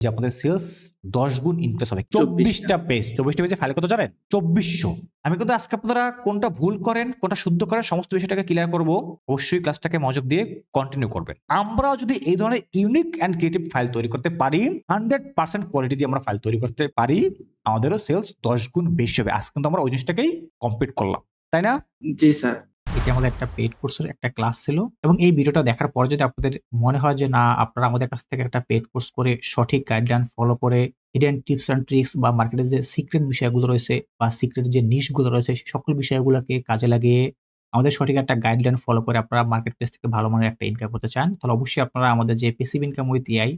যে আপনাদের সেলস 10 গুণ ইনক্রিজ হবে। 24টা পেজ, 24টা পেজে ফাইল কত জানেন? 2400। আমি কিন্তু আজকে আপনারা কোনটা ভুল করেন, কোনটা শুদ্ধ করেন সমস্ত বিষয়টাকে ক্লিয়ার করব। অবশ্যই ক্লাসটাকে মনোযোগ দিয়ে কন্টিনিউ করবেন। আমরাও যদি এই ধরনের ইউনিক অ্যান্ড ক্রিয়েটিভ ফাইল তৈরি করতে পারি, 100% কোয়ালিটি দিয়ে আমরা ফাইল তৈরি করতে পারি, আমাদেরও সেলস 10 গুণ বেশি হবে। আজকে কিন্তু আমরা ওই জিনিসটাকেই কমপ্লিট করলাম, তাই না? জি স্যার। এটি আমাদের একটা পেইড কোর্সের একটা ক্লাস ছিল এবং এই ভিডিওটা দেখার পরে যদি আপনাদের মনে হয় যে না আপনারা আমাদের কাছ থেকে একটা পেইড কোর্স করে সঠিক গাইডলাইন ফলো করে হিডেন টিপস অ্যান্ড ট্রিক্স বা মার্কেটের যে সিক্রেট বিষয়গুলো রয়েছে বা সিক্রেট যে নিশগুলো রয়েছে সেই সকল বিষয়গুলোকে কাজে লাগিয়ে আমাদের সঠিক একটা গাইডলাইন ফলো করে আপনারা মার্কেট প্লেস থেকে ভালো মানের একটা ইনকাম করতে চান, তাহলে অবশ্যই আপনারা আমাদের যে প্যাসিভ ইনকাম উইথ এআই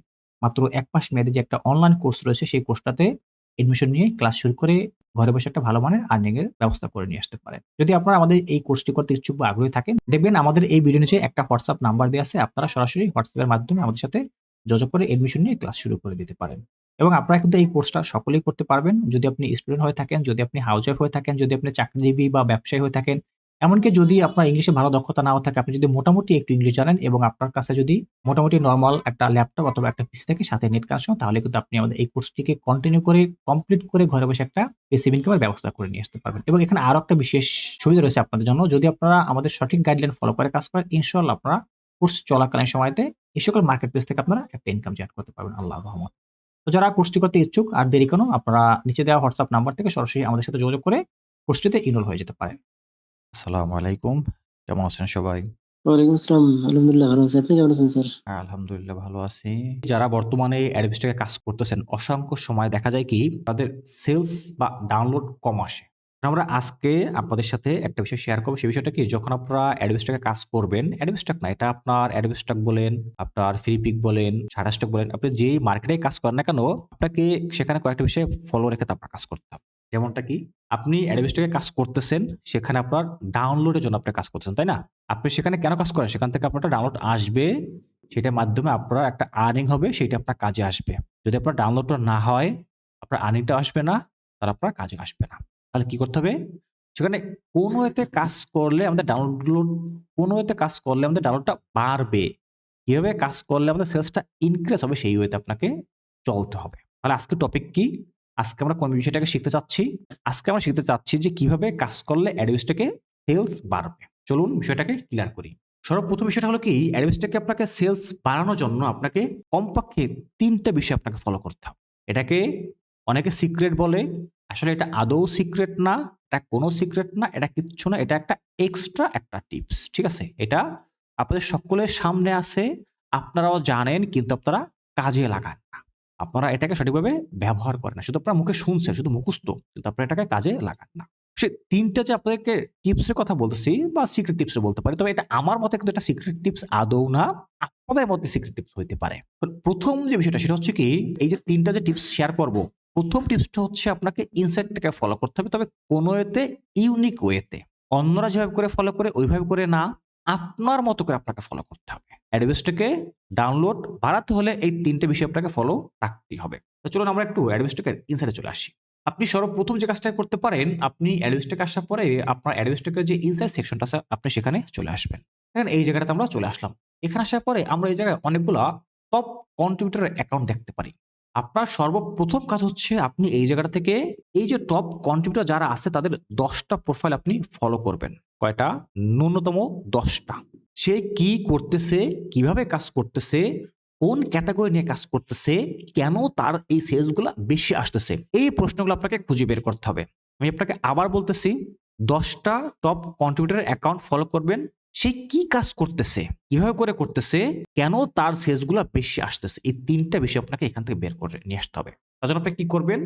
মাত্র ১ মাস মেয়াদী যে একটা অনলাইন কোর্স রয়েছে সেই কোর্সটাতে এডমিশন নিয়ে ক্লাস শুরু করে ঘরে বসে একটা ভালো মানের আর্নিং এর ব্যবস্থা করে নিয়ে আসতে পারেন। যদি আপনারা আমাদের এই কোর্সটি করতে ইচ্ছুক বা আগ্রহী থাকেন, দেখবেন আমাদের এই ভিডিও নিচে একটা হোয়াটসঅ্যাপ নাম্বার দেওয়া আছে। আপনারা সরাসরি হোয়াটসঅ্যাপের মাধ্যমে আমাদের সাথে যোগাযোগ করে এডমিশন নিয়ে ক্লাস শুরু করে দিতে পারেন। এবং আপনারা কিন্তু এই কোর্সটা সকলেই করতে পারবেন। যদি আপনি স্টুডেন্ট হয়ে থাকেন, যদি আপনি হাউসওয়াইফ হয়ে থাকেন, যদি আপনি চাকরিজীবী বা ব্যবসায়ী হয়ে থাকেন, এমনকি যদি আপনার ইংলিশে ভালো দক্ষতা নাও থাকে, আপনি যদি মোটামুটি একটু ইংলিশ জানেন এবং আপনার কাছে যদি মোটামুটি নরমাল একটা ল্যাপটপ অথবা একটা পিসি থাকে সাথে নেট কানেকশন, তাহলে কিন্তু আপনি আমাদের এই কোর্সটিকে কন্টিনিউ করে কমপ্লিট করে ঘরে বসে একটা প্যাসিভ ইনকামের ব্যবস্থা করে নিয়ে আসতে পারবেন। এবং এখানে আরো একটা বিশেষ সুবিধা রয়েছে আপনাদের জন্য। যদি আপনারা আমাদের সঠিক গাইডলাইন ফলো করে কাজ করেন, ইনশাআল্লাহ আপনারা কোর্স চলাকালীন সময়তে এই সকল মার্কেট প্লেস থেকে আপনারা একটা ইনকাম জেনারেট করতে পারবেন আল্লাহর রহমতে। তো যারা কোর্সটি করতে ইচ্ছুক আর দেরি কেন, আপনারা নিচে দেওয়া হোয়াটসঅ্যাপ নাম্বার থেকে সরাসরি আমাদের সাথে যোগাযোগ করে কোর্সটিতে এনরোল হয়ে যেতে পারেন। আসসালামু আলাইকুম। কেমন আছেন সবাই? ওয়ালাইকুম আসসালাম। আলহামদুলিল্লাহ ভালো আছি। আপনি কেমন আছেন স্যার? আলহামদুলিল্লাহ ভালো আছি। যারা বর্তমানে অ্যাডোবিস্টকে কাজ করতেছেন, অসংখ্য সময় দেখা যায় কি তাদের সেলস বা ডাউনলোড কম আসে। আমরা আজকে আপনাদের সাথে একটা বিষয় শেয়ার করব। সেই বিষয়টা কি, যখন আপনারা অ্যাডোবিস্টকে কাজ করবেন, অ্যাডোবিস্টক না, এটা আপনার অ্যাডোবিস্টক বলেন, আপনার ফ্রিপিক বলেন, শাটারস্টক বলেন, আপনি যেই মার্কেটে কাজ করেন না কেন, আপনাকে সেখানে কয়েকটা বিষয় ফলো রেখে তারপর কাজ করতে হবে। যেমনটা কি, আপনি অ্যাডোবিস্টকে কাজ করতেছেন, সেখানে আপনার ডাউনলোডের জন্য আপনি কাজ করতেছেন, তাই না? আপনি সেখানে কেন কাজ করেন? সেখান থেকে আপনার একটা ডাউনলোড আসবে, সেটার মাধ্যমে আপনার একটা আর্নিং হবে, সেটা আপনার কাজে আসবে। যদি আপনার ডাউনলোডটা না হয়, আপনার আর্নিংটা আসবে না, তাহলে আপনার কাজে আসবে না। তাহলে কি করতে হবে? সেখানে কোনো ওয়েতে কাজ করলে আমাদের ডাউনলোডগুলো, কোনো ওয়েতে কাজ করলে আমাদের ডাউনলোডটা বাড়বে। কিভাবে কাজ করলে আমাদের সেলসটা ইনক্রিজ হবে, সেই ওয়েতে আপনাকে চলতে হবে। তাহলে আজকের টপিক কি? আজকে আমরা কোন বিষয়টাকে শিখতে চাচ্ছি? আজকে আমরা শিখতে চাচ্ছি যে কিভাবে কাজ করলে অ্যাডোবিস্টকে সেলস বাড়বে। চলুন বিষয়টাকে ক্লিয়ার করি। সর্বপ্রথম বিষয়টা হলো কি, অ্যাডোবিস্টকে আপনাকে সেলস বাড়ানোর জন্য আপনাকে কমপক্ষে ৩টা বিষয় আপনাকে ফলো করতে হবে। এটাকে অনেকে সিক্রেট বলে, আসলে এটা আদৌ সিক্রেট না, এটা কোনো সিক্রেট না, এটা কিচ্ছু না, এটা একটা এক্সট্রা একটা টিপস। ঠিক আছে? এটা আপনাদের সকলের সামনে আছে, আপনারাও জানেন, কিন্তু আপনারা কাজে লাগান না। আপনারা এটাকে সঠিকভাবে ব্যবহার করেন না। শুধু আপনারা মুখে শুনছেন, শুধু মুখস্থ, কিন্তু আপনারা এটাকে কাজে লাগান না। সে ৩টা যে আপনাদেরকে টিপসের কথা বলতেছি বা সিক্রেট টিপস বলতে পারি, তবে এটা আমার মতে কিন্তু এটা সিক্রেট টিপস আদৌ না, আপনাদের মধ্যে সিক্রেট টিপস হইতে পারে। প্রথম যে বিষয়টা সেটা হচ্ছে কি, এই যে ৩টা যে টিপস শেয়ার করব, প্রথম টিপসটা হচ্ছে আপনাকে ইনসাইটটাকে ফলো করতে হবে, তবে কোনো ওয়েতে ইউনিক ওয়েতে। অন্যরা যেভাবে করে ফলো করে ওইভাবে করে না, আপনার মতো করে আপনাকে ফলো করতে হবে। অ্যাডোবিস্টকে ডাউনলোড বাড়াতে হলে এই ৩টে বিষয় আপনাকে ফলো রাখতেই হবে। তো চলুন আমরা একটু অ্যাডোবিস্টকের ইনসাইটে চলে আসি। আপনি সর্বপ্রথম যে কাজটা করতে পারেন, আপনি অ্যাডোবিস্টকে আসার পরে আপনার অ্যাডোবিস্টকের যে ইনসাইট সেকশনটা আছে, আপনি সেখানে চলে আসবেন। দেখেন এই জায়গাটাতে আমরা চলে আসলাম। এখানে আসার পরে আমরা এই জায়গায় অনেকগুলা টপ কন্ট্রিবিউটরের অ্যাকাউন্ট দেখতে পারি। আপনার সর্বপ্রথম কাজ হচ্ছে আপনি এই জায়গাটা থেকে এই যে টপ কন্ট্রিবিউটর যারা আছে তাদের ১০টা প্রোফাইল আপনি ফলো করবেন। কয়টা? ন্যূনতম ১০টা। সে কি করতেছে, কিভাবে কাজ করতেছে, কোন ক্যাটাগরি নিয়ে কাজ করতেছে, কেন তার এই সেলসগুলা বেশি আসতেছে, এই প্রশ্নগুলো আপনাকে খুঁজে বের করতে হবে। আমি আপনাকে আবার বলতেছি, ১০টা টপ কন্ট্রিবিউটরের অ্যাকাউন্ট ফলো করবেন। সে কি কাজ করতেছে, কিভাবে করে করতেছে, কেন তার সেলসগুলা বেশি আসতেছে, এই ৩টা বিষয় আপনাকে এখান থেকে বের করে নিয়ে আসতে হবে। তার জন্য আপনি কি করবেন?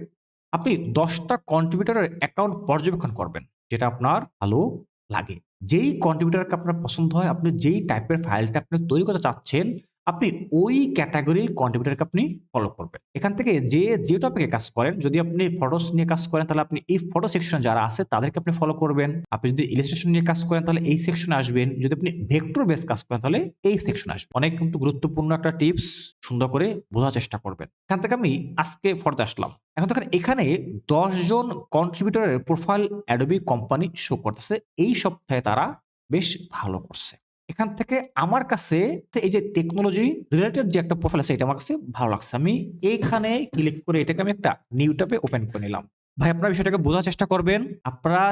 আপনি ১০টা কন্ট্রিবিউটরের অ্যাকাউন্ট পর্যবেক্ষণ করবেন, যেটা আপনার ভালো লাগে। যেই কন্ট্রিবিউটরকে আপনার পছন্দ হয়, আপনি যেই টাইপের ফাইলটা আপনি তৈরি করতে চাচ্ছেন, আপনি ওই ক্যাটাগরির কন্ট্রিবিউটরকে আপনি ফলো করবেন। এখান থেকে যে টপিকে কাজ করেন, যদি আপনি ফটোস নিয়ে কাজ করেন তাহলে আপনি এই ফটো সেকশন যারা আছে তাদেরকে আপনি ফলো করবেন। আপনি যদি ইলাস্ট্রেশন নিয়ে কাজ করেন তাহলে এই সেকশনে আসবেন। যদি আপনি ভেক্টর বেস কাজ করেন তাহলে এই সেকশনে আসবেন। অনেক কিন্তু গুরুত্বপূর্ণ একটা টিপস, সুন্দর করে বোঝার চেষ্টা করবেন। এখান থেকে আমি আজকে ফটোতে আসলাম। এখন দেখেন এখানে ১০ জন কন্ট্রিবিউটরের প্রোফাইল অ্যাডোবি কোম্পানি শো করতেছে। এই সপ্তাহে তারা বেশ ভালো করছে। এখান থেকে আমার কাছে এই যে টেকনোলজি রিলেটেড যে একটা প্রোফাইল আছে এটা আমার কাছে ভালো লাগছে। আমি এইখানে ক্লিক করে এটাকে আমি একটা নিউ ট্যাবে ওপেন করে নিলাম। ভাই আপনারা বিষয়টাকে বোঝার চেষ্টা করবেন। আপনারা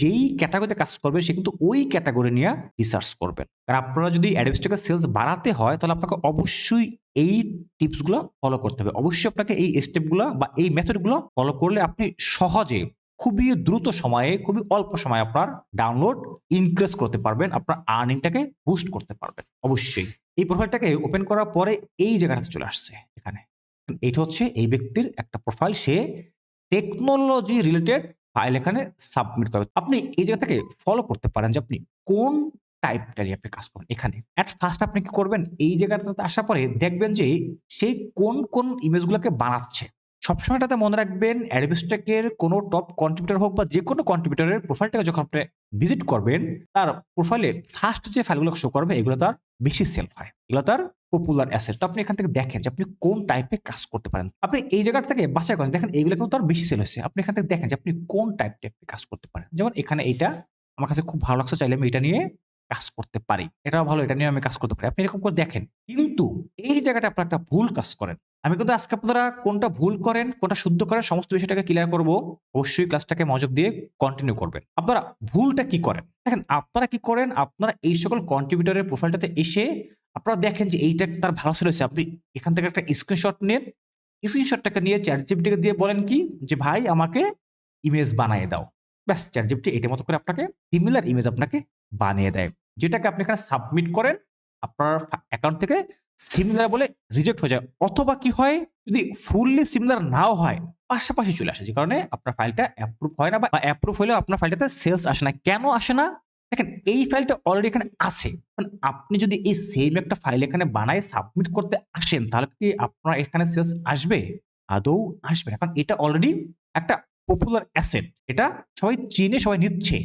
যেই ক্যাটাগরিতে কাজ করবেন সে কিন্তু ওই ক্যাটাগরি নিয়ে রিসার্চ করবেন। কারণ আপনারা যদি অ্যাডভার্টাইজমেন্টের সেলস বাড়াতে হয় তাহলে আপনাকে অবশ্যই এই টিপসগুলো ফলো করতে হবে। অবশ্যই আপনাকে এই স্টেপগুলো বা এই মেথডগুলো ফলো করলে আপনি সহজে খুবই দ্রুত সময়ে খুবই অল্প সময়ে আপনার ডাউনলোড ইনক্রিজ করতে পারবেন, আপনার আর্নিংটাকে বুস্ট করতে পারবেন। অবশ্যই এই প্রোফাইলটাকে ওপেন করার পরে এই জায়গাটাতে চলে আসছে এখানে। এটা হচ্ছে এই ব্যক্তির একটা প্রোফাইল, সে টেকনোলজি রিলেটেড ফাইল এখানে সাবমিট করবে। আপনি এই জায়গা থেকে ফলো করতে পারেন যে আপনি কোন টাইপটা নিয়ে আপনি কাজ করবেন। এখানে অ্যাট ফার্স্ট আপনি কি করবেন, এই জায়গাটাতে আসার পরে দেখবেন যে সে কোন ইমেজগুলোকে বানাচ্ছে। সবসময় এটাতে মনে রাখবেন অ্যাডভিস্টেকের কোনো টপ কন্ট্রিবিউটর হোক বা যে কোনো কন্ট্রিবিউটরের প্রোফাইলটাকে যখন আপনি ভিজিট করবেন তার প্রোফাইলে ফার্স্ট যে ফাইলগুলো শো করবে এগুলো তার বেশি সেল হয়, এগুলো তার পপুলার অ্যাসেট। তো আপনি এখান থেকে দেখেন যে আপনি কোন টাইপে কাজ করতে পারেন। আপনি এই জায়গাটা থেকে বাছাই করেন, দেখেন এইগুলো কিন্তু তার বেশি সেল হয়েছে। আপনি এখান থেকে দেখেন যে আপনি কোন টাইপে কাজ করতে পারেন। যেমন এখানে এইটা আমার কাছে খুব ভালো লাগছে, চাইলে আমি এটা নিয়ে কাজ করতে পারি, এটাও ভালো, এটা নিয়ে আমি কাজ করতে পারি। আপনি এরকম করে দেখেন। কিন্তু এই জায়গাটা আপনার একটা ভুল কাজ করেন। আমি কিন্তু আজকে আপনারা কোনটা ভুল করেন কোনটা শুদ্ধ করেন সমস্ত বিষয়টাকে ক্লিয়ার করব। অবশ্যই ক্লাসটাকে মনোযোগ দিয়ে কন্টিনিউ করবেন। আপনারা ভুলটা কি করেন দেখেন, আপনারা কি করেন, আপনারা এই সকল কন্ট্রিবিউটরের প্রোফাইলটাতে এসে আপনারা দেখেন যে এইটা তার ভালো সেল হয়েছে। আপনি এখান থেকে একটা স্ক্রিনশট নেন, স্ক্রিনশটটাকে নিয়ে চ্যাটজিপিটিকে দিয়ে বলেন কি যে ভাই আমাকে ইমেজ বানিয়ে দাও। ব্যাস চ্যাটজিপিটি এটার মতো করে আপনাকে সিমিলার ইমেজ আপনাকে বানিয়ে দেয়, যেটাকে আপনি এখানে সাবমিট করেন। আপনার অ্যাকাউন্ট থেকে সিমিলার বলে রিজেক্ট হয়ে যায়, অথবা কি হয় যদি ফুললি সিমিলার নাও হয় পাশাপাশি চলে আসে, যে কারণে আপনার ফাইলটা অ্যাপ্রুভ হয় না, বা অ্যাপ্রুভ হলেও আপনার ফাইলটাতে সেলস আসে না। কেন আসে না দেখেন, এই ফাইলটা অলরেডি এখানে আছে। আপনি যদি এই সেম একটা ফাইল এখানে বানায় সাবমিট করতে আসেন তাহলে কি আপনার এখানে সেলস আসবে? আদৌ আসবে না, কারণ এটা অলরেডি একটা পপুলার অ্যাসেট, এটা সবাই চিনে সবাই নিচ্ছে।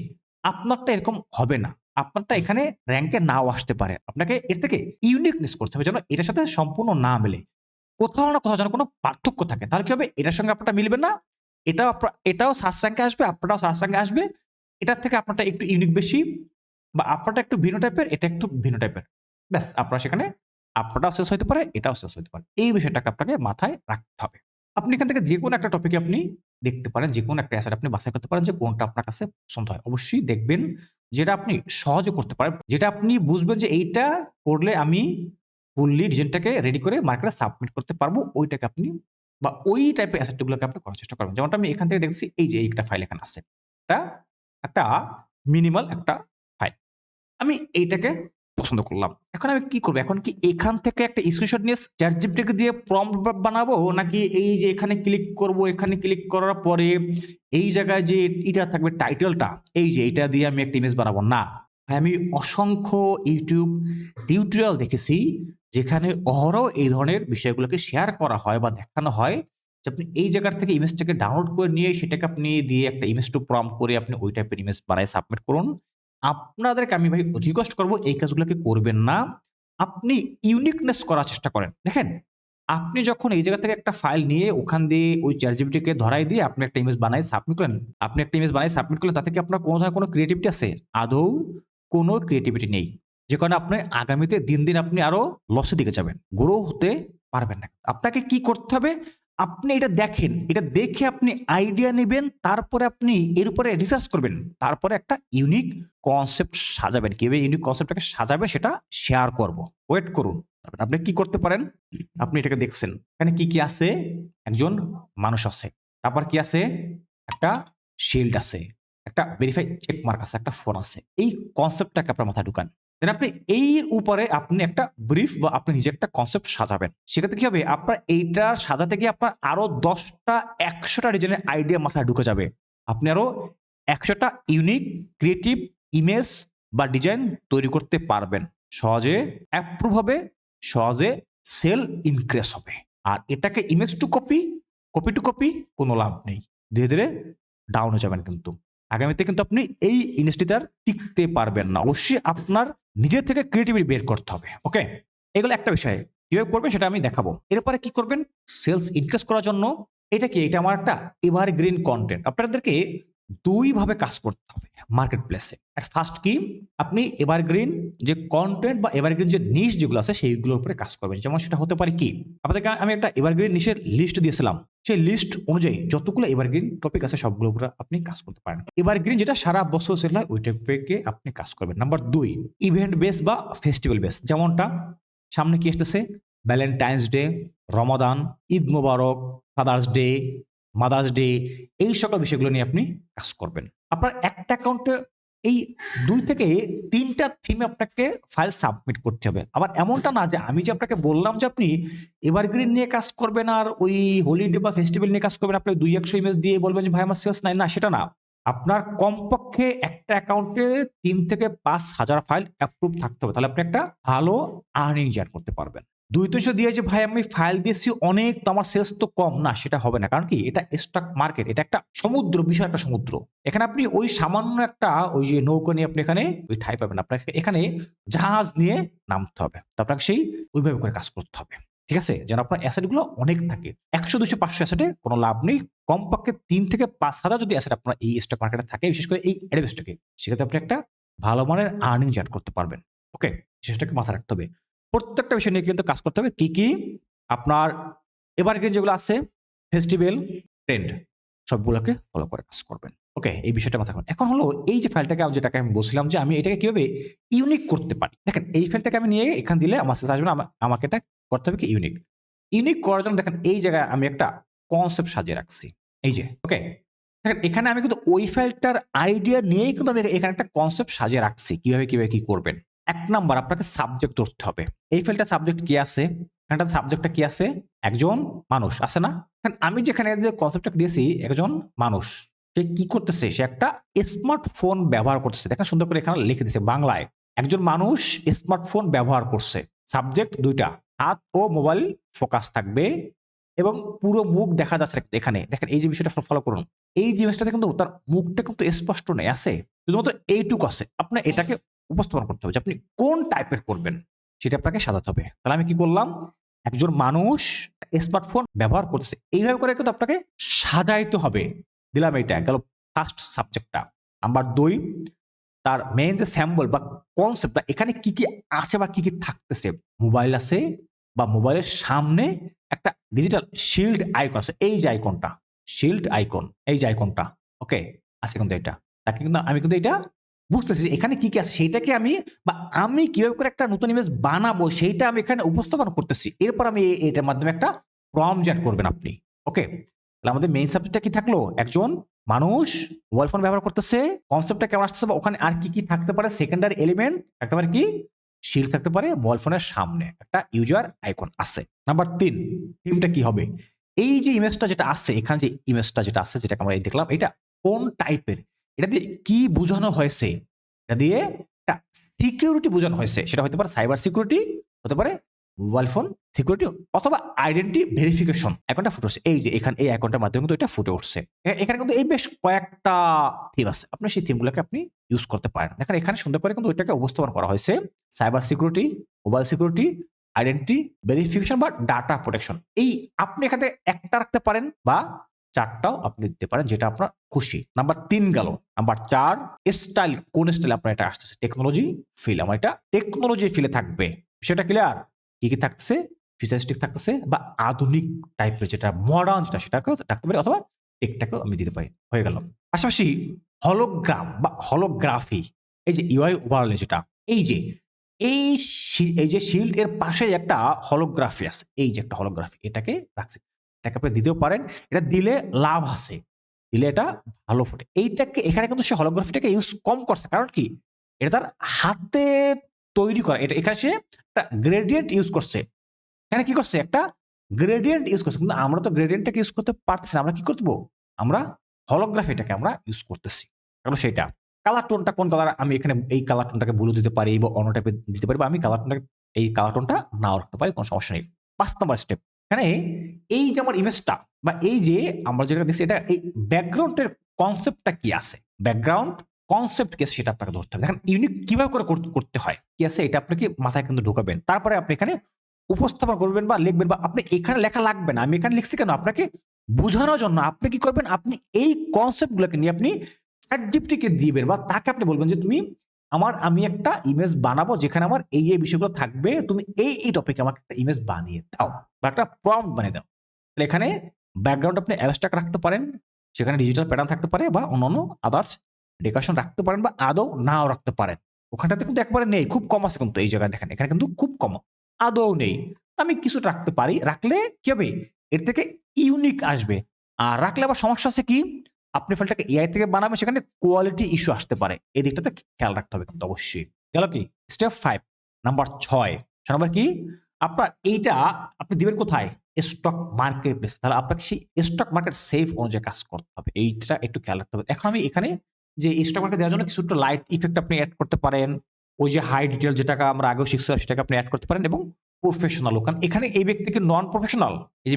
আপনারটা এরকম হবে না, আপনারটা এখানে র্যাঙ্কে নাও আসতে পারে। আপনাকে এর থেকে ইউনিকনেস করতে হবে যেন এটার সাথে সম্পূর্ণ না মেলে, কোথাও না কোথাও যেন কোনো পার্থক্য থাকে। তাহলে কি হবে, এটার সঙ্গে আপনারটা মিলবে না, এটাও সার্চ র্যাঙ্কে আসবে, আপনারটাও সার্চ র্যাঙ্কে আসবে। এটার থেকে আপনারটা একটু ইউনিক বেশি, বা আপনারটা একটু ভিন্ন টাইপের, এটা একটু ভিন্ন টাইপের। ব্যাস আপনার সেখানে আপনারটাও শেষ হতে পারে, এটাও শেষ হতে পারে। এই বিষয়টাকে আপনাকে মাথায় রাখতে হবে। আপনি এখান থেকে যে কোনো একটা টপিকে আপনি দেখতে পারেন, যে কোনো একটা অ্যাসেট আপনি বাছাই করতে পারেন যে কোনটা আপনার কাছে পছন্দ হয়। অবশ্যই দেখবেন যেটা আপনি সহজে করতে পারেন, যেটা আপনি বুঝবেন যে এইটা করলে আমি ফুললি ডিজাইনটাকে রেডি করে মার্কেটে সাবমিট করতে পারবো, ওইটাকে আপনি বা ওই টাইপের অ্যাসেটগুলোকে আপনি করার চেষ্টা করবেন। যেমনটা আমি এখান থেকে দেখছি এই যে একটা ফাইল এখানে আছে, এটা একটা মিনিমাল একটা ফাইল, আমি এইটাকে পছন্দ করলাম। এখন আমি কি করবো, এখন কি এখান থেকে একটা স্ক্রিনশট নিয়ে চ্যাটজিপিটিকে দিয়ে প্রম্পট বানাবো, নাকি এই যে এখানে ক্লিক করব, এখানে ক্লিক করার পরে এই জায়গায় যে এটা থাকবে টাইটেলটা, এই যে এটা দিয়ে আমি একটা ইমেজ বানাবো? না, আমি অসংখ্য ইউটিউব টিউটোরিয়াল দেখেছি যেখানে অহরহ এই ধরনের বিষয়গুলোকে শেয়ার করা হয় বা দেখানো হয় যে আপনি এই জায়গার থেকে ইমেজটাকে ডাউনলোড করে নিয়ে সেটাকে আপনি দিয়ে একটা ইমেজ টু প্রম্পট করে আপনি ওই টাইপের ইমেজ বানায় সাবমিট করুন। আপনাদেরকে আমি ভাই রিকোয়েস্ট করব এই কাজগুলোকে করবেন না। আপনি ইউনিকনেস করার চেষ্টা করেন। দেখেন, আপনি যখন এই জায়গা থেকে একটা ফাইল নিয়ে ওখান দিয়ে ওই চ্যাটজিপিটিকে ধরাই দিয়ে আপনি একটা ইমেজ বানাই সাবমিট করলেন, আপনি একটা ইমেজ বানাই সাবমিট করলেন, তাতে কি আপনার কোনো ধরনের কোনো ক্রিয়েটিভিটি আছে? আদৌ কোনো ক্রিয়েটিভিটি নেই, যে কারণে আপনি আগামীতে দিন দিন আপনি আরো লসের দিকে যাবেন, গ্রো হতে পারবেন না। আপনাকে কি করতে হবে, আপনি এটা দেখেন, এটা দেখে আপনি আইডিয়া নেবেন, তারপরে আপনি এর উপরে রিসার্চ করবেন, তারপরে একটা ইউনিক কনসেপ্ট সাজাবেন। কিভাবে ইউনিক কনসেপ্টটাকে সাজাবে সেটা শেয়ার করব, ওয়েট করুন। আপনি কি করতে পারেন, আপনি এটাকে দেখছেন, এখানে কি কি আছে, একজন মানুষ আছে, তারপর কি আছে, একটা শিল্ড আছে, একটা ভেরিফাই চেক মার্ক আছে, একটা ফোন আছে। এই কনসেপ্টটাকে আপনার মাথায় ঢুকান, দেন আপনি এর উপরে আপনি একটা ব্রিফ বা আপনি নিজে একটা কনসেপ্ট সাজাবেন। সেক্ষেত্রে কি হবে, আপনার এইটা সাজাতে গিয়ে আপনার আরো 10টা 100টা ডিজাইনের আইডিয়া মাথায় ঢুকে যাবে। আপনি আরো 100টা ইউনিক ক্রিয়েটিভ ইমেজ বা ডিজাইন তৈরি করতে পারবেন, সহজে অ্যাপ্রুভ হবে, সহজে সেল ইনক্রিজ হবে। আর এটাকে image to copy, copy to copy কোনো লাভ নেই, ধীরে ধীরে ডাউন হয়ে যাবেন। কিন্তু আগামীতে কিন্তু আপনি এই ইন্ডাস্ট্রিতে আর টিকতে পারবেন না। অবশ্যই আপনার নিজের থেকে ক্রিয়েটিভিটি বের করতে হবে। ওকে, এগুলো একটা বিষয়, কিভাবে করবেন সেটা আমি দেখাবো। এরপরে কি করবেন, সেলস ইনক্রিজ করার জন্য এটা কি, এটা আমার একটা এভারগ্রিন কন্টেন্ট। আপনাদেরকে দুই ভাবে কাজ করতে হবে মার্কেট প্লেসে। এট ফার্স্ট কি, আপনি এভারগ্রিন যে কন্টেন্ট বা এভারগ্রিন যে নিশ যেগুলো আছে সেইগুলোর উপরে কাজ করবেন। যেমন সেটা হতে পারে কি, আপনাদেরকে আমি একটা এভারগ্রিন নিশের লিস্ট দিয়েছিলাম, সেই লিস্ট অনুযায়ী যতগুলো এভারগ্রিন টপিক আছে সবগুলোর উপরে আপনি কাজ করতে পারেন। এভারগ্রিন যেটা সারা বছর সেল হয় ওই টপিকে আপনি কাজ করবেন। নাম্বার 2, ইভেন্ট বেস বা ফেস্টিভ্যাল বেস। যেমনটা সামনে কি আসতেছে, ভ্যালেন্টাইন্স ডে, রমাদান, ঈদ মোবারক, ফাদার্স ডে, মাদার্স ডে, এই সকল বিষয়গুলো নিয়ে আপনি কাজ করবেন। আপনার একটা অ্যাকাউন্টে এই 2 থেকে 3টা থিমে আপনাকে ফাইল সাবমিট করতে হবে। আবার এমনটা না যে আমি যে আপনাকে বললাম যে আপনি এভারগ্রিন নিয়ে কাজ করবেন আর ওই হলিডে বা ফেস্টিভ্যাল নিয়ে কাজ করবেন, আপনি 200 ইমেজ দিয়ে বলবেন যে ভাই আমার সেলস নাই, না সেটা না। আপনার কমপক্ষে একটা অ্যাকাউন্টে 3 থেকে 5,000 ফাইল অ্যাপ্রুভ থাকতে হবে, তাহলে আপনি একটা ভালো আর্নিং জেনারেট করতে পারবেন। 200 দিয়ে যে ভাই আমি ফাইল দিয়েছি অনেক, তো আমার সেলস তো কম, না সেটা হবে না। কারণ কি, এটা স্টক মার্কেট, এটা একটা সমুদ্র, বিশাল একটা সমুদ্র। এখানে আপনি ওই সামান্য একটা ওই যে নৌকা নিয়ে আপনি এখানে ওই ঠাঁই পাবেন, আপনাকে এখানে জাহাজ নিয়ে নামতে হবে, তো আপনাকে সেই ওইভাবে করে কাজ করতে হবে। ঠিক আছে, যেন আপনার অ্যাসেট গুলো অনেক থাকে। 100, 200, 500 অ্যাসেটে কোনো লাভ নেই। কমপক্ষে 3 থেকে 5,000 যদি অ্যাসেট আপনার এই স্টক মার্কেটে থাকে, বিশেষ করে এই অ্যাডভেস্টকে, সেক্ষেত্রে আপনি একটা ভালো মানের আর্নিং জেনারেট করতে পারবেন। ওকে, সেটাকে মাথায় রাখতে হবে। প্রত্যেকটা বিষয় নিয়ে কিন্তু কাজ করতে হবে। কি কি আপনার এভারগ্রিন যেগুলো আছে, ফেস্টিভ্যাল, ট্রেন্ড, সবগুলোকে ফলো করে কাজ করবেন। ওকে, এই বিষয়টা মাথায় রাখবেন। এখন হলো এই যে ফাইলটাকে, যেটাকে আমি বলছিলাম যে আমি এটাকে কিভাবে ইউনিক করতে পারি। দেখেন এই ফাইলটাকে আমি নিয়ে এখানে দিলে আমার সেলস আসবে না, আমাকে এটা করতে হবে কি ইউনিক। ইউনিক করার জন্য দেখেন এই জায়গায় আমি একটা কনসেপ্ট সাজিয়ে রাখছি, এই যে। ওকে, দেখেন এখানে আমি কিন্তু ওই ফাইলটার আইডিয়া নিয়েই কিন্তু আমি এখানে একটা কনসেপ্ট সাজিয়ে রাখছি কিভাবে কিভাবে কি করবেন। 1 নাম্বার, আপনাকে সাবজেক্ট ধরতে হবে। এই ফাইলটা সাবজেক্ট কি আছে, এখানটা সাবজেক্টটা কি আছে, একজন মানুষ আছে না। আমি যেখানে যে কনসেপ্টটা দিয়েছি, একজন মানুষ, সে কি করতেছে, সে একটা স্মার্টফোন ব্যবহার করতেছে। দেখেন সুন্দর করে এখানে লিখে দিয়েছে বাংলায়, একজন মানুষ স্মার্টফোন ব্যবহার করছে। সাবজেক্ট 2টা, হাত ও মোবাইল ফোকাস থাকবে এবং পুরো মুখ দেখা যাচ্ছে এখানে। দেখেন এই যে বিষয়টা ফলো করুন, এই জিনিসটাতে কিন্তু তার মুখটা কিন্তু স্পষ্ট নেই, আছে শুধুমাত্র এইটুকু আছে। আপনার এটাকে উপস্থাপন করতে হবে যে আপনি কোন টাইপের করবেন, সেটা আপনাকে সাজাতে হবে। তাহলে আমি কি করলাম, একজন মানুষ স্মার্টফোন ব্যবহার করতেছে, এইভাবে করে কিন্তু আপনাকে সাজাইতে হবে। দিলাম, এইটা গেল ফার্স্ট সাবজেক্টটা। নাম্বার 2, তার মেইন যে স্যাম্বল বা কনসেপ্টটা, এখানে কি কি আছে বা কি কি থাকতেছে। মোবাইল আছে বা মোবাইলের সামনে একটা ডিজিটাল শিল্ড আইকন আছে, এই যে আইকনটা, শিল্ড আইকন, এই যে আইকনটা। ওকে, আছে কিন্তু এটা, তাকে কিন্তু আমি কিন্তু এটা বুঝতেছি এখানে কি কি আছে, সেইটাকে আমি বা আমি কিভাবে করে একটা নতুন ইমেজ বানাবো সেইটা আমি এখানে উপস্থাপন করতেছি। এরপর আমি এটার মাধ্যমে একটা প্রম্পট জেনারেট করবেন আপনি। ওকে, তাহলে আমাদের মেইন সাবজেক্টটা কি থাকলো, একজন মানুষ মোবাইল ফোন ব্যবহার করতেছে, কনসেপ্টটা কেমন আসতেছে বা ওখানে আর কি কি থাকতে পারে, সেকেন্ডারি এলিমেন্ট থাকতে পারে কি, শিল্ড থাকতে পারে, মোবাইল ফোনের সামনে একটা ইউজার আইকন আছে। নাম্বার 3, থিমটা কি হবে, এই যে ইমেজটা যেটা আছে, এখানে যে ইমেজটা যেটা আছে, যেটা আমরা দেখলাম, এটা কোন টাইপের, এটা দিয়ে কি বোঝানো হয়েছে, এটা দিয়ে একটা সিকিউরিটি বোঝানো হয়েছে। সেটা হতে পারে সাইবার সিকিউরিটি, হতে পারে মোবাইল ফোন সিকিউরিটি, অথবা আইডেন্টি ভেরিফিকেশন। অ্যাকাউন্টটা ফুটে উঠছে, এই যে এখানে এই অ্যাকাউন্টের মাধ্যমে কিন্তু এটা ফুটে উঠছে। এখানে কিন্তু এই বেশ কয়েকটা থিম আছে, আপনি সেই থিমগুলোকে আপনি ইউজ করতে পারেন। দেখেন এখানে সুন্দর করে কিন্তু ওইটাকে উপস্থাপন করা হয়েছে, cyber security, mobile security, identity verification বা ডাটা প্রোটেকশন। এই আপনি এখানে একটা রাখতে পারেন বা 4টাও আপনি দিতে পারেন, যেটা আপনার খুশি। নাম্বার 3 গেল। নাম্বার 4, স্টাইল, কোন স্টাইল আপনার এটা আসতেছে, টেকনোলজি ফিল, আমার এটা টেকনোলজি ফিলে থাকবে। সেটা ক্লিয়ার, কি কি থাকতেছে, ফিচারিস্টিক থাকতেছে বা আধুনিক টাইপের যেটা মডার্ন, যেটা সেটাকেও থাকতে পারে, অথবা টেকটাকেও আমি দিতে পারি। হয়ে গেল। পাশাপাশি হলোগ্রাম বা হলোগ্রাফি, এই যে ইউআই ওভারলে যেটা, এই যে এই যে শিল্ড এর পাশে একটা হলোগ্রাফি আছে, এই যে একটা হলোগ্রাফি, এটাকে রাখছি, এটাকে আপনি দিতেও পারেন। এটা দিলে লাভ আছে, দিলে এটা ভালো ফোটে। এইটাকে এখানে কিন্তু সে হলোগ্রাফিটাকে ইউজ কম করছে, কারণ কি, এটা তার হাতে তৈরি করা। এটা এখানে সে একটা গ্রেডিয়েন্ট ইউজ করছে, এখানে কি করছে, একটা গ্রেডিয়েন্ট ইউজ করছে। কিন্তু আমরা তো গ্রেডিয়েন্টটাকে ইউজ করতে পারতেছি না, আমরা কি করবো, আমরা হলোগ্রাফিটাকে আমরা ইউজ করতেছি। কারণ সেটা কালার টোনটা কোন কালার, আমি এখানে এই কালার টোনটাকে ব্লু দিতে পারি বা অন্য টাইপের দিতে পারি, বা আমি কালার টোনটা এই কালার টোনটা নাও রাখতে পারি, কোনো সমস্যা নেই। 5 নম্বর স্টেপ, এখানে এই যে আমার ইমেজটা বা এই যে আমরা যেটা দেখছি, এটা এই ব্যাকগ্রাউন্ডের কনসেপ্টটা কি আছে, ব্যাকগ্রাউন্ড কনসেপ্ট কি আছে, সেটা আপনাকে ধরতে হবে। দেখেন ইউনিক কিভাবে করে করতে হয়, কি আছে, এটা আপনাকে মাথায় কিন্তু ঢুকাবেন। তারপরে আপনি এখানে উপস্থাপন করবেন বা লিখবেন, বা আপনি এখানে লেখা লাগবে না, আমি এখানে লিখছি কেন, আপনাকে বোঝানোর জন্য। আপনি কি করবেন, আপনি এই কনসেপ্টগুলোকে নিয়ে আপনি ChatGPT কে দিবেন বা তাকে আপনি বলবেন যে তুমি আমি একটা ইমেজ বানাবো যেখানে আমার এই বিষয়গুলো থাকবে, তুমি এই টপিকে আমাকে একটা ইমেজ বানিয়ে দাও বা একটা প্রম্পট বানিয়ে দাও। তাহলে এখানে ব্যাকগ্রাউন্ড আপনি অ্যাবস্ট্রাক্ট রাখতে পারেন, সেখানে ডিজিটাল প্যাটার্ন থাকতে পারে বা অন্যান্য আদার্স ডেকোরেশন রাখতে পারেন বা আদৌ নাও রাখতে পারেন। ওখানটাতে কিন্তু একবারে নেই, খুব কম আছে কিন্তু এই জায়গায় দেখেন, এখানে কিন্তু খুব কম, আদৌ নেই। আমি কিছুটা রাখতে পারি, রাখলে কি হবে এর থেকে ইউনিক আসবে। আর রাখলে আবার সমস্যা আছে কি, আপনি ফাইলটাকে এআই থেকে বানাবেন, সেখানে কোয়ালিটি ইস্যু আসতে পারে, এই দিকটাতে খেয়াল রাখতে হবে কিন্তু অবশ্যই। গেল কি স্টেপ 5, নাম্বার 6 নাম্বার কি, আপনার এইটা আপনি দিবেন কোথায়, স্টক মার্কেট প্লেস। তাহলে আপনাকে সেই স্টক মার্কেট সেফ অনুযায়ী কাজ করতে হবে, এইটা একটু খেয়াল রাখতে হবে। এখন আমি এখানে যে স্টক মার্কেট দেওয়ার জন্য কিছু একটা লাইট ইফেক্ট আপনি অ্যাড করতে পারেন, ওই যে হাই ডিটেল যেটাকে আমরা আগেও শিখছিলাম সেটাকে আপনি অ্যাড করতে পারেন, এবং প্রফেশনাল। কারণ এখানে এই ব্যক্তিকে নন প্রফেশনাল, এই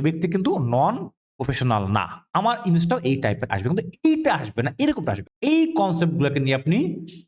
ব্যক্তি কিন্তু নন প্রফেশনাল না, আমার ইমেজটাও এই টাইপের আসবে, কিন্তু এইটা আসবে না, এরকমটা আসবে। এই কনসেপ্টগুলোকে নিয়ে আপনি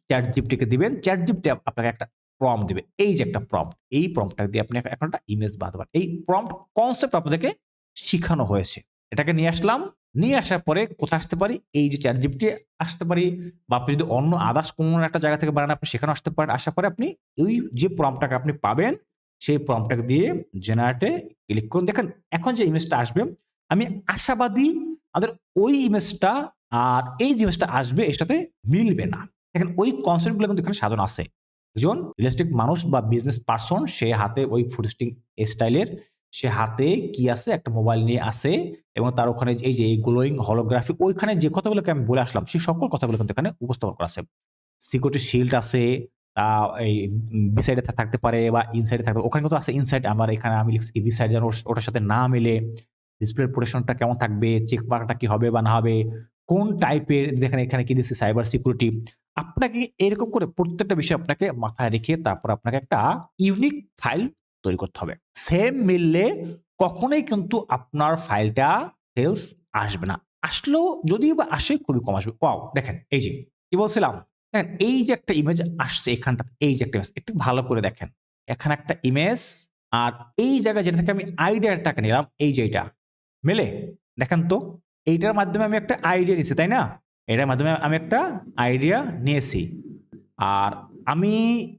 চ্যাটজিপিটিকে দিবেন, চ্যাটজিপিটি আপনাকে একটা প্রম্পট দিবে, এই যে একটা প্রম্পট, এই প্রম্পটটা দিয়ে আপনি এখন একটা ইমেজ বানাতে পারেন। এই প্রম্পট কনসেপ্ট আপনাদেরকে শিখানো হয়েছে, এটাকে নিয়ে আসলাম। নিয়ে আসার পরে কোথায় আসতে পারি, এই যে চ্যাটজিপিটি আসতে পারি, বা আপনি যদি অন্য আদার্স কোনো একটা জায়গা থেকে বানান আপনি সেখানে আসতে পারেন। আসার পরে আপনি ওই যে প্রম্পটটাকে আপনি পাবেন, সেই প্রম্পটটাকে দিয়ে জেনারেটে ক্লিক করুন। দেখেন এখন যে ইমেজটা আসবে, আমি আশাবাদী আমাদের ওই ইমেজটা আর এই যে ইমেজটা আসবে এর সাথে মিলবে না। দেখেন ওই কনসেপ্টগুলো কিন্তু এখানে সাজানো আছে। একজন রিয়েলিস্টিক মানুষ বা বিজনেস পারসন, সে হাতে ওই ফুটস্টিং স্টাইলের, সে হাতে কি আছে, একটা মোবাইল নিয়ে আছে, এবং তার ওখানে এই যে এই গ্লোয়িং হলোগ্রাফি, ওইখানে যে কথাগুলোকে আমি বলে আসলাম সেই সকল কথাগুলো কিন্তু এখানে উপস্থাপন করা আছে। সিকিউরিটি শিল্ড আছে, এই বিসাইডে থাকতে পারে বা ইনসাইডে থাকতে পারে, ওখানে কিন্তু আছে ইনসাইড। আমার এখানে আমি লিখছি কি বিসাইড, যেন ওটার সাথে না মিলে। ডিসপ্লে প্রোটেকশনটা কেমন থাকবে, চেক মার্কটা কি হবে বা না হবে, কোন টাইপের, দেখেন এখানে কি দিচ্ছে সাইবার সিকিউরিটি। আপনাকে এরকম করে প্রত্যেকটা বিষয় আপনাকে মাথায় রেখে তারপর আপনাকে একটা ইউনিক ফাইল তৈরি করতে হবে। সেম মিললে কখনোই কিন্তু আপনার ফাইলটা সেলস আসবে না, আসলেও যদিও বা আসে খুবই কম আসবে। ওয়াও, দেখেন এই যে কি বলছিলাম, দেখেন এই যে একটা ইমেজ আসছে এখানটা, এই যে একটা ইমেজ, একটু ভালো করে দেখেন, এখানে একটা ইমেজ, আর এই জায়গায় যেটা থেকে আমি আইডিয়াটাকে নিলাম, এই যে এটা মেলে, দেখেন তো এইটার মাধ্যমে আমি একটা আইডিয়া নিয়েছি, তাই না? এটার মাধ্যমে আমি একটা আইডিয়া নিয়েছি, আর আমি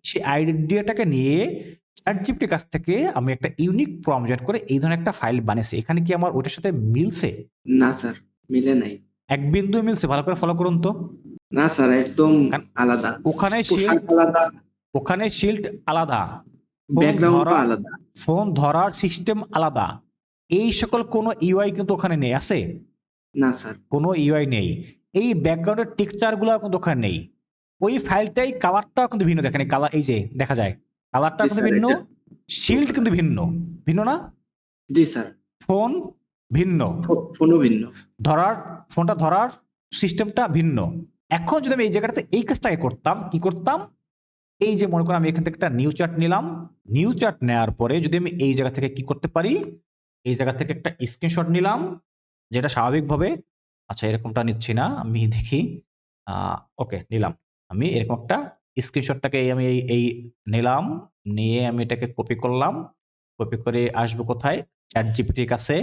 সেই আইডিয়াটাকে নিয়ে চ্যাটজিপিটির কাছ থেকে আমি একটা ইউনিক প্রম্পট জেনারেট করে এই ধরনের একটা ফাইল বানিয়েছি। এখানে কি আমার ওটার সাথে মিলছে? না স্যার, মিলে নাই। এক বিন্দু মিলছে, ভালো করে ফলো করুন তো। না স্যার, একদম কারণ আলাদা। ওখানে পোশাক শিল্ড, আলাদা, ওখানে শিল্ড আলাদা, ফোন ব্যাকগ্রাউন্ডও ধরার, আলাদা। ফোন ধরার সিস্টেম আলাদা, এই সকল কোনো ইউআই কিন্তু ওখানে নেই, আছে না স্যার। কোনো ইউআই নেই। এই ব্যাকগ্রাউন্ডের টেক্সচারগুলো কিন্তু ওখানে নেই। ওই ফাইলটাই কালারটাও কিন্তু ভিন্ন, দেখেন কালার, এই যে দেখা যায় কালারটা জি কিন্তু স্যার, ভিন্ন, এটা শিল্ড কিন্তু ভিন্ন, ভিন্ন না, জি স্যার, ফোন ভিন্ন, ফোনও ভিন্ন। ধরার, ফোনটা ধরার সিস্টেমটা ভিন্ন। এখন যদি আমি এই জায়গাটাতে এই কাজটাকে করতাম, কি করতাম, এই যে মনে করেন আমি এখান থেকে একটা নিউ চার্ট নিলাম, নিউ চার্ট নেওয়ার পরে যদি আমি এই জায়গা থেকে কি করতে পারি, এই জায়গা থেকে একটা স্ক্রিনশট নিলাম, যেটা স্বাভাবিকভাবে, আচ্ছা এরকমটা নিচ্ছি না, আমি দেখি, ওকে নিলাম, আমি এরকম একটা স্ক্রিনশটটাকে আমি এই নিলাম, নিয়ে আমি এটাকে কপি করলাম, কপি করে আসবো কোথায়, চ্যাট জিপিটির কাছে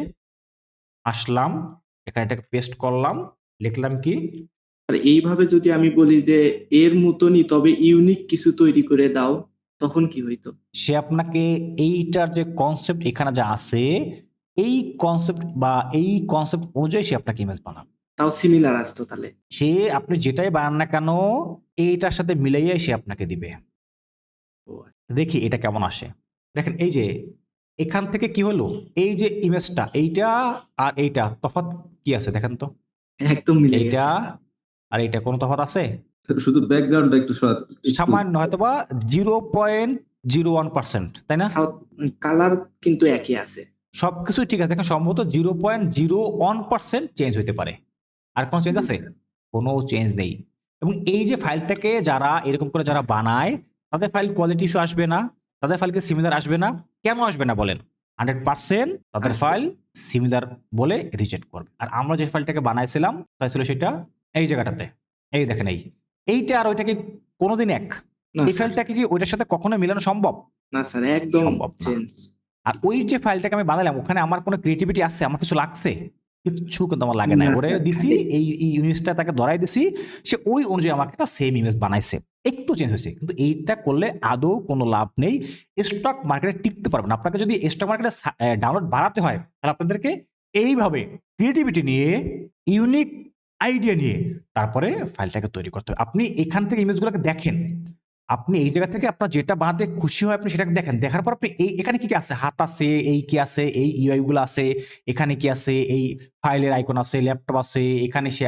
আসলাম, এখানে এটাকে পেস্ট করলাম, লিখলাম কি, আর এইভাবে যদি আমি বলি যে এর মতনই তবে ইউনিক কিছু তৈরি করে দাও, তখন কি হইতো? সে আপনাকে এইটার যে কনসেপ্ট এখানে যা আছে, এই কনসেপ্ট বা এই কনসেপ্ট অনুযায়ী সে আপনাকে ইমেজ বানাবে। তাও সিমিলার আসতো তাহলে। সে আপনি যেটাই বানান না কেন এইটার সাথে মিলাইয়াই সে আপনাকে দিবে। ও, দেখি এটা কেমন আসে। দেখেন এই যে এখান থেকে কি হলো, এই যে ইমেজটা এইটা আর এইটা তফাৎ কি আছে দেখেন তো, একদম মিলে এইটা গেছে। আর এইটা কোনো তফাৎ আছে? শুধু ব্যাকগ্রাউন্ডটা একটু সামান্য, হয়তোবা 0.01%, তাই না? কালার কিন্তু একই আছে। সবকিছু ঠিক আছে, দেখেন সম্ভবত 0.01% চেঞ্জ হইতে পারে, আর কোনো চেঞ্জ আছে? কোনো চেঞ্জ নেই। এবং এই যে ফাইলটাকে যারা এরকম করে যারা বানায়, তাদের ফাইল কোয়ালিটি ইস্যু আসবে না, তাদের ফাইলকে সিমিলার আসবে না। কেন আসবে না বলেন? 100% তাদের আসবে। ফাইল সিমিলার বলে রিজেক্ট করবে। আর আমরা যে ফাইলটাকে বানাইছিলাম তাই ছিল সেটা এই জায়গাটাতে, এই দেখেন এইটা আর ওইটাকে কোনোদিন এক, না এই স্যার, ফাইলটাকে কি ওইটার সাথে কখনো মিলানো সম্ভব? না স্যার, একদম সম্ভব না। চেঞ্জ। আর ওই যে ফাইলটাকে আমি বানালাম ওখানে আমার কোনো ক্রিয়েটিভিটি আছে, আমার কিছু লাগছে? কিচ্ছু কিন্তু আমার লাগে না, না ওরে স্যার, দিছি খালি এই ইমেজটা তাকে ধরাই দিছি, সে ওই অনুযায়ী আমাকে একটা সেম ইমেজ বানাইছে, একটু চেঞ্জ হয়েছে, কিন্তু এইটা করলে আদৌ কোনো লাভ নেই, স্টক মার্কেটে টিকতে পারবে না। আপনাকে যদি স্টক মার্কেটে ডাউনলোড বাড়াতে হয় তাহলে আপনাদেরকে এইভাবে ক্রিয়েটিভিটি নিয়ে, ইউনিক আইডিয়া নিয়ে তারপরে ফাইলটাকে তৈরি করতে হবে। আপনি এখান থেকে ইমেজগুলোকে দেখেন, আপনি এই জায়গা থেকে আপনার যেটা বানাতে খুশি হয় আপনি সেটাকে দেখেন, দেখার পর আপনি এই এখানে কি কি আছে, হাত আছে, এই কি আছে, এই ইউআই গুলো আছে, এখানে কি আছে, এই ফাইলের আইকন আছে, ল্যাপটপ আছে, এখানে সে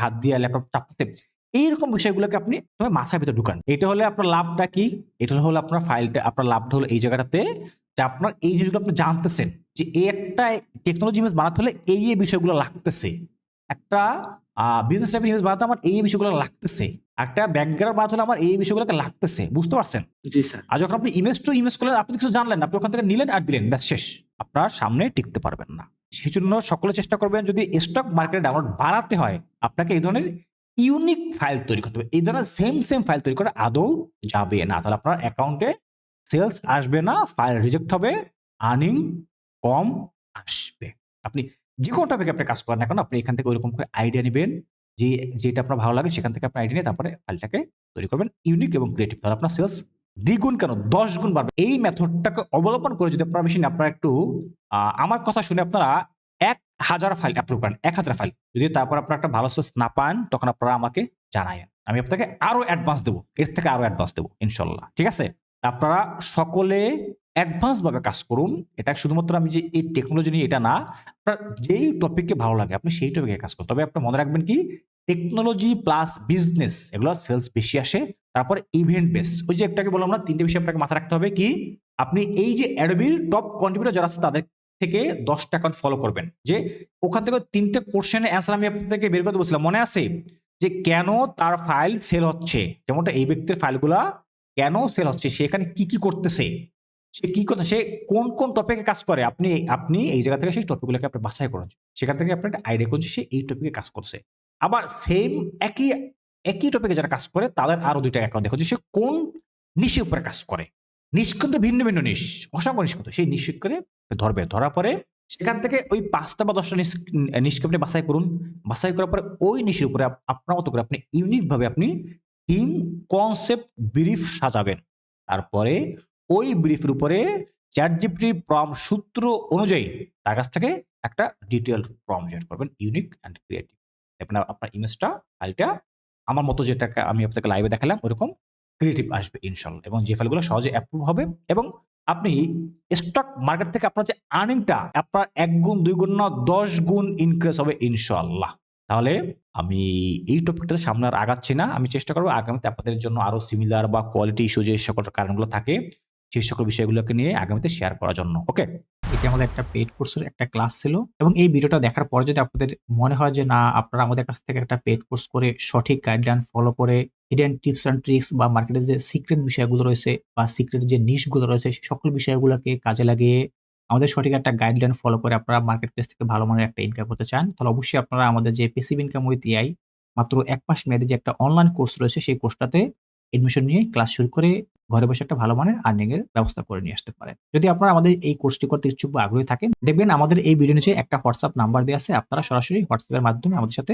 হাত দিয়ে ল্যাপটপ চাপতে, এইরকম বিষয়গুলোকে আপনি তবে মাথার ভিতরে ঢুকান। এটা হলে আপনার লাভটা কি, এটা হলো আপনার ফাইলটা, আপনার লাভটা হলো এই জায়গাটাতে যে আপনার এই জিনিসগুলো আপনি জানতেছেন যে এই একটা টেকনোলজি ইমেজ বানাতে হলে এই এই বিষয়গুলো লাগতেছে, একটা বিজনেস টাইপের ইমেজ বানাতে আমার এই বিষয়গুলো লাগতেছে, একটা ব্যাকগ্রাউন্ড বানাতে হলে আমার এই বিষয়গুলোকে লাগতেছে, বুঝতে পারছেন? জি স্যার। আর যখন আপনি ইমেজ টু ইমেজ করলেন, আপনি কিছু জানলেন না, আপনি ওখান থেকে নিলেন আর দিলেন, ব্যাস শেষ, আপনার সামনে টিকতে পারবেন না। সেই জন্য সকলে চেষ্টা করবেন যদি স্টক মার্কেটে ডাউনলোড বাড়াতে হয় আপনাকে এই ধরনের ইউনিক ফাইল তৈরি করতে হবে। এই ধরনের সেম ফাইল তৈরি করে আদৌ যাবে না, তাহলে আপনার অ্যাকাউন্টে সেলস আসবে না, ফাইল রিজেক্ট হবে, আর্নিং কম আসবে। আপনি যে কোনো টপিকে আপনি কাজ করেন না কেন, আপনি এখান থেকে ওইরকম করে আইডিয়া নেবেন, যে যেটা আপনার ভালো লাগে সেখান থেকে আপনি আইডিয়া নিয়ে তারপরে ফাইলটাকে তৈরি করবেন ইউনিক এবং ক্রিয়েটিভ, তাহলে আপনার সেলস দ্বিগুণ কেন 10 গুণ বাড়বে। এই মেথডটাকে অবলম্বন করে যদি আপনারা মেশিন আপনারা একটু আমার কথা শুনে আপনারা 1000 ফাইল অ্যাপ্রুভ করেন, 1000 ফাইল, যদি তারপর আপনারা একটা ভালো সেলস না পান তখন আপনারা আমাকে জানায়েন, আমি আপনাকে আরো অ্যাডভান্স দেবো, এর থেকে আরো অ্যাডভান্স দেবো ইনশাল্লাহ, ঠিক আছে? আপনারা সকলে অ্যাডভান্স ভাবে কাজ করুন। এটা শুধুমাত্র আমি যে এই টেকনোলজি নিয়ে এটা না, আপনার যেই টপিককে ভালো লাগে আপনি সেই টপিকে কাজ করুন। তবে আপনি মনে রাখবেন কি, টেকনোলজি প্লাস বিজনেস এগুলো সেলস বেশি আসে, তারপরে ইভেন্ট বেস, ওই যে একটাকে বললাম না, তিনটে বিষয় আপনাকে মাথায় রাখতে হবে কি, আপনি এই যে অ্যাডোবির টপ কন্ট্রিবিউটর যারা আছে তাদের থেকে 10টা অ্যাকাউন্ট ফলো করবেন, যে ওখান থেকে 3টে কোশ্চেনের অ্যান্সার আমি আপনাদেরকে বের করতে বলছিলাম, মনে আছে? যে কেন তার ফাইল সেল হচ্ছে, যেমনটা এই ব্যক্তির ফাইলগুলা কেন সেল হচ্ছে, সে এখানে কি কি করতেছে, সে কি করছে, সে কোন কোন টপিকে কাজ করে, আপনি আপনি এই জায়গা থেকে সেই টপিকগুলোকে আপনি বাছাই করুন, সেখান থেকে আপনি একটা আইডিয়া করছেন সে এই টপিকে কাজ করছে। আবার সেম একই একই টপিকে যারা কাজ করে তাদের আরো 2টা অ্যাকাউন্ট দেখো যে সে কোন নিশের উপরে কাজ করে, নিশ কিন্তু ভিন্ন ভিন্ন নিশ, অসংখ্য নিশ, কিন্তু সেই নিশ করে ধরবে, ধরার পরে সেখান থেকে ওই 5টা বা 10টা নিশকে আপনি বাছাই করুন, বাছাই করার পরে ওই নিশের উপরে আপনার মতো করে আপনি ইউনিক ভাবে আপনি টিম কনসেপ্ট ব্রিফ সাজাবেন, তারপরে ওই ব্রিফের উপরে চ্যাটজিপিটি প্রম্পট সূত্র অনুযায়ী তার কাছ থেকে একটা ডিটেইলড প্রম্পট জেনারেট করবেন, ইউনিক অ্যান্ড ক্রিয়েটিভ। আপনার আপনার ইমেজটা, ফাইলটা আমার মতো যেটাকে আমি আপনাকে লাইভে দেখালাম ওরকম ক্রিয়েটিভ আসবে ইনশাল্লাহ, এবং যে ফাইলগুলো সহজে অ্যাপ্রুভ হবে, এবং আপনি স্টক মার্কেট থেকে আপনার যে আর্নিংটা আপনার 1 গুণ 2 গুণ না 10 গুণ ইনক্রিজ হবে ইনশাল্লাহ। তাহলে আমি এই টপিকটাতে সামনে আর আগাচ্ছি না, আমি চেষ্টা করবো আগামীতে আপনাদের জন্য আরো সিমিলার বা কোয়ালিটি ইস্যু যে সকল কারণগুলো থাকে সেই সকল বিষয়গুলোকে নিয়ে আগামীতে শেয়ার করার জন্য। ওকে, এটি আমাদের একটা পেইড কোর্সের একটা ক্লাস ছিল, এবং এই ভিডিওটা দেখার পর যদি আপনাদের মনে হয় যে না আপনারা আমাদের কাছ থেকে একটা পেইড কোর্স করে সঠিক গাইডলাইন ফলো করে হিডেন টিপস অ্যান্ড ট্রিক্স বা মার্কেটের যে সিক্রেট বিষয়গুলো রয়েছে বা সিক্রেট যে নিশগুলো রয়েছে সেই সকল বিষয়গুলোকে কাজে লাগিয়ে আমাদের সঠিক একটা গাইডলাইন ফলো করে আপনারা মার্কেট প্লেস থেকে ভালো মানের একটা ইনকাম করতে চান, তাহলে অবশ্যই আপনারা আমাদের যে প্যাসিভ ইনকাম উইথ এআই মাত্র 1 মাস মেয়াদী যে একটা অনলাইন কোর্স রয়েছে সেই কোর্সটাতে এডমিশন নিয়ে ক্লাস শুরু করে ঘরে বসে একটা ভালো মানের আর্নিং এর ব্যবস্থা করে নিয়ে আসতে পারেন। যদি আপনারা আমাদের এই কোর্সটি করতে ইচ্ছুক বা আগ্রহী থাকেন, দেখবেন আমাদের এই ভিডিও নিচে একটা হোয়াটসঅ্যাপ নাম্বার দেওয়া আছে, আপনারা সরাসরি হোয়াটসঅ্যাপের মাধ্যমে আমাদের সাথে